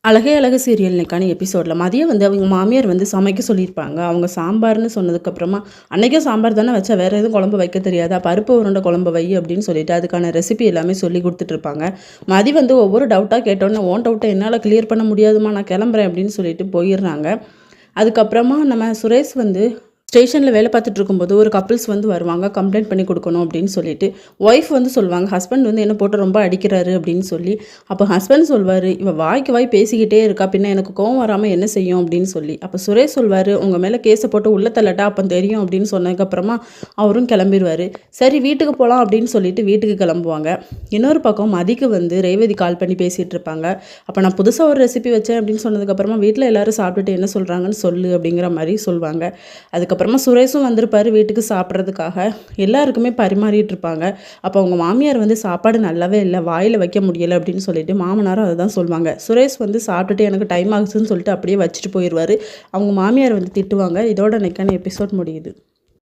அழகே அழகு சீரியல் இன்னைக்கான எபிசோடில் மதியம் வந்து அவங்க மாமியார் வந்து சமைக்க சொல்லியிருப்பாங்க. அவங்க சாம்பார்னு சொன்னதுக்கப்புறமா, அன்றைக்கும் சாம்பார் தானே வச்சா வேறு எதுவும் குழம்பு வைக்க தெரியாதா, பருப்பு உருண்டை குழம்பு வை அப்படின்னு சொல்லிட்டு அதுக்கான ரெசிபி எல்லாமே சொல்லி கொடுத்துட்ருப்பாங்க. மதி வந்து ஒவ்வொரு டவுட்டாக கேட்டோன்னே, ஓன் டவுட்டை என்னால் கிளியர் பண்ண முடியாதுமா, நான் கிளம்புறேன் அப்படின்னு சொல்லிட்டு போயிடுறாங்க. அதுக்கப்புறமா நம்ம சுரேஷ் வந்து ஸ்டேஷனில் வேலை பார்த்துட்டு இருக்கும்போது ஒரு கப்புள்ஸ் வந்து வருவாங்க, கம்ப்ளைண்ட் பண்ணி கொடுக்கணும் அப்படின்னு சொல்லிட்டு. ஒய்ஃப் வந்து சொல்லுவாங்க, ஹஸ்பண்ட் வந்து என்ன போட்டு ரொம்ப அடிக்கிறாரு அப்படின்னு சொல்லி. அப்போ ஹஸ்பண்ட் சொல்வார், இவ வாய்க்கு வாய் பேசிக்கிட்டே இருக்கா, பின்ன எனக்கு கோவம் வராமல் என்ன செய்யும் அப்படின்னு சொல்லி. அப்போ சுரேஷ் சொல்வார், உங்கள் மேலே கேஸை போட்டு உள்ள தள்ளட்டா அப்போ தெரியும் அப்படின்னு சொன்னதுக்கப்புறமா அவரும் கிளம்பிடுவார். சரி வீட்டுக்கு போகலாம் அப்படின்னு சொல்லிட்டு வீட்டுக்கு கிளம்புவாங்க. இன்னொரு பக்கம் மதிக்கு வந்து ரேவதி கால் பண்ணி பேசிகிட்டு இருப்பாங்க. அப்போ நான் புதுசாக ஒரு ரெசிபி வச்சேன் அப்படின்னு சொன்னதுக்கப்புறமா வீட்டில் எல்லோரும் சாப்பிட்டுட்டு என்ன சொல்கிறாங்கன்னு சொல்லு அப்படிங்கிற மாதிரி சொல்லுவாங்க. அதுக்கப்புறமா சுரேஷும் வந்திருப்பார் வீட்டுக்கு சாப்பிட்றதுக்காக. எல்லாருக்குமே பரிமாறிட்டு இருப்பாங்க. அப்போ அவங்க மாமியார் வந்து சாப்பாடு நல்லாவே இல்லை, வாயில் வைக்க முடியலை அப்படின்னு சொல்லிட்டு மாமனாரும் அதை தான் சொல்லுவாங்க. சுரேஷ் வந்து சாப்பிட்டுட்டு எனக்கு டைம் ஆகுதுன்னு சொல்லிட்டு அப்படியே வச்சுட்டு போயிடுவார். அவங்க மாமியார் வந்து திட்டுவாங்க. இதோட இன்னைக்கான எபிசோட் முடியுது.